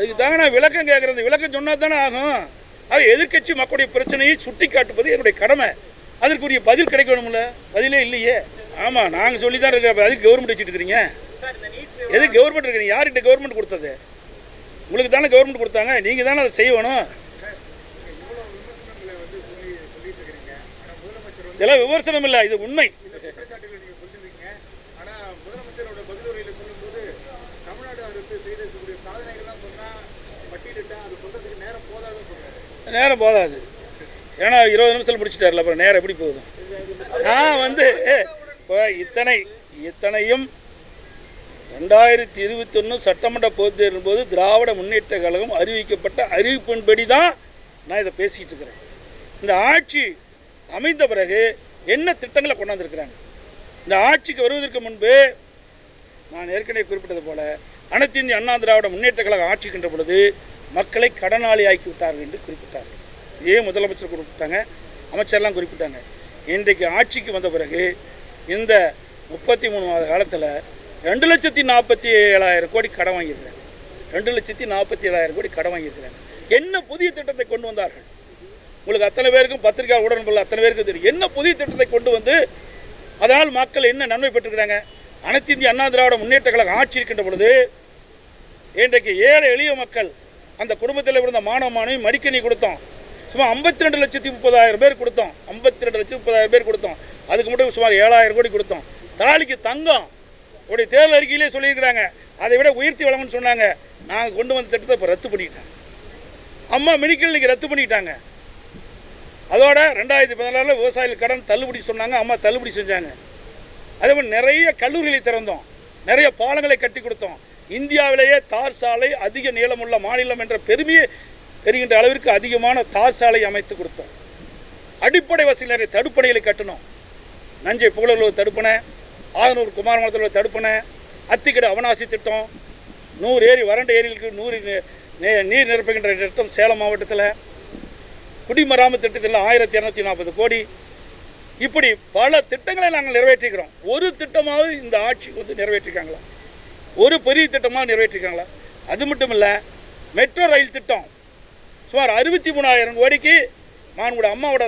அதுக்கு தாங்க நான் விளக்கம் கேட்குறது. விளக்கம் சொன்னால் தானே ஆகும். அது எதிர்கட்சி மக்களுடைய பிரச்சனையை சுட்டி காட்டுவது என்னுடைய கடமை. அதற்குரிய பதில் கிடைக்கணும்ல, பதிலே இல்லையே. ஆமாம், நாங்கள் சொல்லி தான் இருக்க. அதுக்கு கவர்மெண்ட் வச்சுட்டு இருக்கிறீங்க. எது கவர்மெண்ட் இருக்கிறீங்க? யார்கிட்ட கவர்மெண்ட் கொடுத்தது? உங்களுக்கு தானே கவர்மெண்ட் கொடுத்தாங்க, நீங்கள் தானே அதை செய்யணும். இதெல்லாம் விமர்சனம் இல்லை, இது உண்மை. நேரம் போதாது, ஏன்னா 20 நிமிஷத்தில் முடிச்சுட்டார்ல, அப்புறம் நேரம் எப்படி போகுது? நான் வந்து இத்தனையும் 2021 சட்டமன்ற பொதுத் தேர்தலின் போது திராவிட முன்னேற்ற கழகம் அறிவிக்கப்பட்ட அறிவிப்பின்படி தான் நான் இதை பேசிக்கிட்டு இருக்கிறேன். இந்த ஆட்சி அமைந்த பிறகு என்ன திட்டங்களை கொண்டாந்துருக்கிறாங்க? இந்த ஆட்சிக்கு வருவதற்கு முன்பு நான் ஏற்கனவே குறிப்பிட்டது போல அனைத்து இந்திய அண்ணா திராவிட முன்னேற்ற கழகம் ஆட்சிக்கின்ற பொழுது மக்களை கடனாளி ஆக்கி விட்டார்கள் என்று குறிப்பிட்டார்கள். இதே முதலமைச்சர் குறிப்பிட்டாங்க, அமைச்சர்லாம் குறிப்பிட்டாங்க. இன்றைக்கு ஆட்சிக்கு வந்த பிறகு இந்த 33 மாத காலத்தில் 2,47,000 கோடி கடன் வாங்கியிருக்கிறாங்க. 2,47,000 கோடி கடன் வாங்கியிருக்கிறாங்க. என்ன புதிய திட்டத்தை கொண்டு வந்தார்கள்? உங்களுக்கு அத்தனை பேருக்கும் பத்திரிகை உடன்படல, அத்தனை பேருக்கும் தெரியும். என்ன புதிய திட்டத்தை கொண்டு வந்து அதனால் மக்கள் என்ன நன்மை பெற்றுக்கிறாங்க? அனைத்து இந்திய அண்ணா திராவிட முன்னேற்ற கழகம் ஆட்சி இருக்கின்ற பொழுது இன்றைக்கு ஏழை எளிய மக்கள், அந்த குடும்பத்தில் இருந்த மாணவ மாணவி மடிக்கணி கொடுத்தோம். சும்மா 52,30,000 பேர் கொடுத்தோம். 52,30,000 பேர் கொடுத்தோம். அதுக்கு மட்டும் சுமார் 7,000 கோடி கொடுத்தோம். தாலிக்கு தங்கம் உடைய தேர்தல் அறிக்கையிலே சொல்லியிருக்கிறாங்க. அதை விட உயர்த்தி வழங்கணும்னு சொன்னாங்க. நாங்கள் கொண்டு வந்த திட்டத்தை இப்போ ரத்து பண்ணிட்டாங்க. அம்மா மெடிக்கல் இன்னைக்கு ரத்து பண்ணிட்டாங்க. அதோட 2014 விவசாயிகள் கடன் தள்ளுபடி சொன்னாங்க, அம்மா தள்ளுபடி செஞ்சாங்க. அதே மாதிரி நிறைய கல்லூரிகளை திறந்தோம், நிறைய பாலங்களை கட்டி கொடுத்தோம். இந்தியாவிலேயே தார் சாலை அதிக நீளமுள்ள மாநிலம் என்ற பெருமையை பெறுகின்ற அளவிற்கு அதிகமான தார் சாலை அமைத்து கொடுத்தோம். அடிப்படை வசதி நிறைய தடுப்பணைகளை கட்டணும். நஞ்சை புகழூர் தடுப்பணை, ஆதனூர் குமாரமங்கலத்தில் தடுப்பணை, அத்திக்கடை அவனாசி திட்டம், 100 ஏரி வறண்ட ஏரிகளுக்கு 100 நீர் நிரப்புகின்ற திட்டம் சேலம் மாவட்டத்தில், குடிமராமத்து திட்டத்தில் 1240 கோடி. இப்படி பல திட்டங்களை நாங்கள் நிறைவேற்றிக்கிறோம். ஒரு திட்டமாவது இந்த ஆட்சி வந்து நிறைவேற்றிருக்காங்களா? ஒரு பெரிய திட்டமாக நிறைவேற்றிருக்காங்களா? அது மட்டும் இல்லை, மெட்ரோ ரயில் திட்டம் சுமார் 63,000 கோடிக்கு மாண்புட அம்மாவோட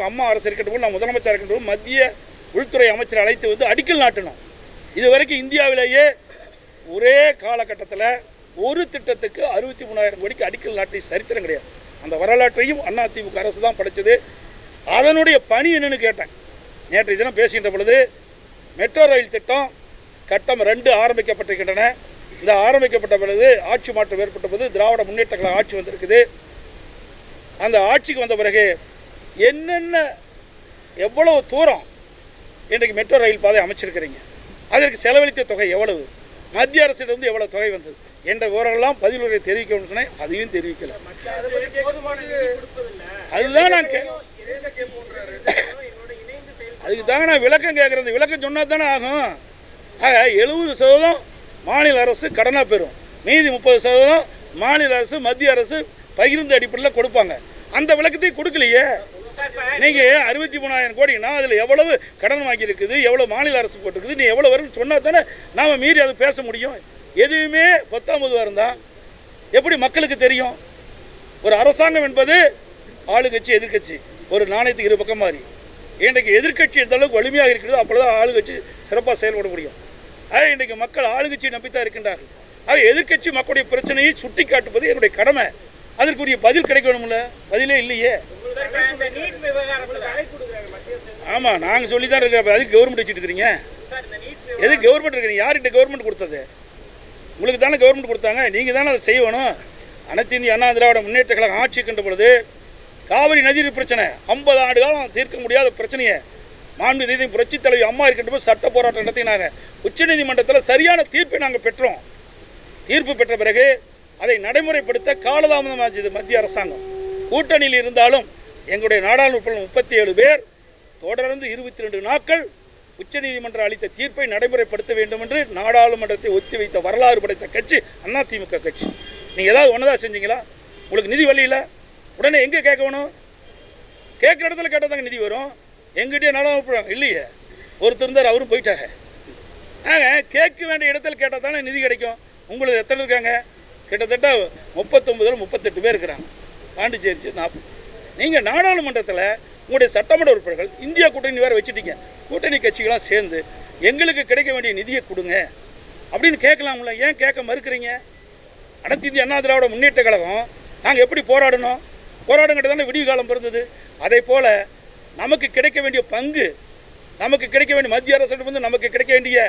அம்மா அரசு இருக்கின்ற நான் முதலமைச்சர் இருக்கின்ற மத்திய உள்துறை அமைச்சரை அழைத்து வந்து அடிக்கல் நாட்டணும். இதுவரைக்கும் இந்தியாவிலேயே ஒரே காலகட்டத்தில் ஒரு திட்டத்துக்கு 63,000 கோடிக்கு அடிக்கல் நாட்டி சரித்திரம் கிடையாது. அந்த வரலாற்றையும் அதிமுக அரசு தான் படைச்சது. அதனுடைய பணி என்னன்னு கேட்டேன். நேற்று தினம் பேசுகின்ற பொழுது மெட்ரோ ரயில் திட்டம் கட்டம் 2 ஆரம்பிக்கப்பட்டிருக்கின்றன. இந்த ஆரம்பிக்கப்பட்ட பொழுது ஆட்சி மாற்றம் ஏற்பட்ட போது திராவிட முன்னேற்ற கழக ஆட்சி வந்திருக்குது. அந்த ஆட்சிக்கு வந்த பிறகு என்னென்ன எவ்வளவு தூரம் இன்றைக்கு மெட்ரோ ரயில் பாதை அமைச்சிருக்கிறீங்க, அதற்கு செலவழித்த தொகை எவ்வளவு, மத்திய அரசிடமிருந்து எவ்வளவு தொகை வந்தது என்ற விவரங்கள்லாம் பதிலுரை தெரிவிக்கணும்னு சொன்னேன். அதையும் தெரிவிக்கல. அதுதான் நான் அதுக்கு தாங்க நான் விளக்கம் கேட்குறது. விளக்கம் சொன்னால் தானே ஆகும். ஆக 70% மாநில அரசு கடனாக பெறும், மீதி 30% மாநில அரசு மத்திய அரசு பகிர்ந்த அடிப்படையில் கொடுப்பாங்க. அந்த விளக்கத்தையும் கொடுக்கலையே. நீங்கள் 63,000 கோடினா அதில் எவ்வளவு கடன் வாங்கியிருக்குது, எவ்வளோ மாநில அரசு போட்டிருக்குது, நீ எவ்வளோ வரும்னு சொன்னால் தானே நாம் மீறி அதை பேச முடியும். எதுவுமே 10வது இருந்தால் எப்படி மக்களுக்கு தெரியும்? ஒரு அரசாங்கம் என்பது ஆளுங்கட்சி எதிர்கட்சி, ஒரு நாணயத்துக்கு இரு பக்கம் மாதிரி. இன்றைக்கு எதிர்கட்சி எந்த அளவுக்கு வலிமையாக இருக்கிறதோ அப்பொழுது ஆளுங்கட்சி சிறப்பாக செயல்பட முடியும். ஆக இன்றைக்கு மக்கள் ஆளுங்கட்சியை நம்பித்தான் இருக்கின்றார்கள். ஆக எதிர்கட்சி மக்களுடைய பிரச்சனையை சுட்டி காட்டுவது என்னுடைய கடமை. அதற்குரிய பதில் கிடைக்கணும்ல, பதிலே இல்லையே. ஆமாம், நாங்கள் சொல்லி தான் இருக்க. அதுக்கு கவர்மெண்ட் வச்சுட்டு இருக்கிறீங்க. எது கவர்மெண்ட் இருக்கிறீங்க? யார்கிட்ட கவர்மெண்ட் கொடுத்தது? உங்களுக்கு தானே கவர்மெண்ட் கொடுத்தாங்க, நீங்கள் தானே அதை செய்யணும். அனைத்து இந்திய அண்ணா திராவிட முன்னேற்ற கழகம் ஆட்சி இருக்கின்ற பொழுது காவிரி நதிநீர் பிரச்சனை 50 ஆண்டு காலம் தீர்க்க முடியாத பிரச்சனையை மாண்புமிகு புரட்சி தலைவி அம்மா இருக்கின்ற போது சட்ட போராட்டம் நடத்தினாங்க. உச்சநீதிமன்றத்தில் சரியான தீர்ப்பை நாங்கள் பெற்றோம். தீர்ப்பு பெற்ற பிறகு அதை நடைமுறைப்படுத்த காலதாமதமாச்சு மத்திய அரசாங்கம். கூட்டணியில் இருந்தாலும் எங்களுடைய நாடாளுமன்ற 37 பேர் தொடர்ந்து 22 நாட்கள் உச்சநீதிமன்றம் அளித்த தீர்ப்பை நடைமுறைப்படுத்த வேண்டும் என்று நாடாளுமன்றத்தை ஒத்தி வைத்த வரலாறு படைத்த கட்சி அதிமுக கட்சி. நீங்கள் ஏதாவது ஒன்றதான் செஞ்சீங்களா? உங்களுக்கு நிதி வரல, உடனே எங்கே கேட்கணும்? கேட்குற இடத்துல கேட்டால் தாங்க நிதி வரும். எங்கிட்டே நாடாளுமன்றம் இல்லையே, ஒருத்தர் இருந்தார், அவரும் போயிட்டாங்க. கேட்க வேண்டிய இடத்துல கேட்டால் தானே நிதி கிடைக்கும். உங்களுக்கு எத்தனை இருக்காங்க? கிட்டத்தட்ட 39-38 பேர் இருக்கிறாங்க. பாண்டிச்சேரி 40. நீங்கள் நாடாளுமன்றத்தில் உங்களுடைய சட்டமன்ற உறுப்பினர்கள் இந்தியா கூட்டணி வேறு வச்சுட்டீங்க. கூட்டணி கட்சிகளாம் சேர்ந்து எங்களுக்கு கிடைக்க வேண்டிய நிதியை கொடுங்க அப்படின்னு கேட்கலாம்ல. ஏன் கேட்க மறுக்கிறீங்க? அனைத்து இந்திய அண்ணா திராவிட முன்னேற்ற கழகம் நாங்கள் எப்படி போராடணும்? போராடுங்கிட்ட தானே விடிய காலம் பிறந்தது. அதே போல் நமக்கு கிடைக்க வேண்டிய பங்கு, நமக்கு கிடைக்க வேண்டிய மத்திய அரசு வந்து நமக்கு கிடைக்க வேண்டிய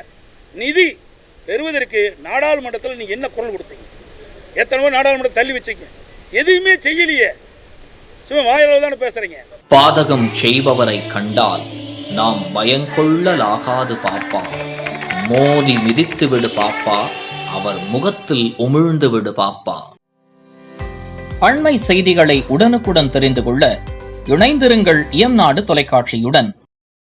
நிதி பெறுவதற்கு நாடாளுமன்றத்தில் நீங்கள் என்ன குரல் கொடுத்தீங்க? எத்தனை நாடாளுமன்றம் தள்ளி வச்சிங்க? எதுவுமே செய்யலையே. சும்மா வாயில தானே பேசுறீங்க. பாதகம் செய்பவரை கண்டால் நாம் பயங்கொள்ளலாகாது பாப்பா, மோதி மிதித்து விடு பாப்பா, அவர் முகத்தில் உமிழ்ந்து விடு பாப்பா. அண்மை செய்திகளை உடனுக்குடன் தெரிந்து கொள்ள இணைந்திருங்கள் இயம்நாடு தொலைக்காட்சியுடன்.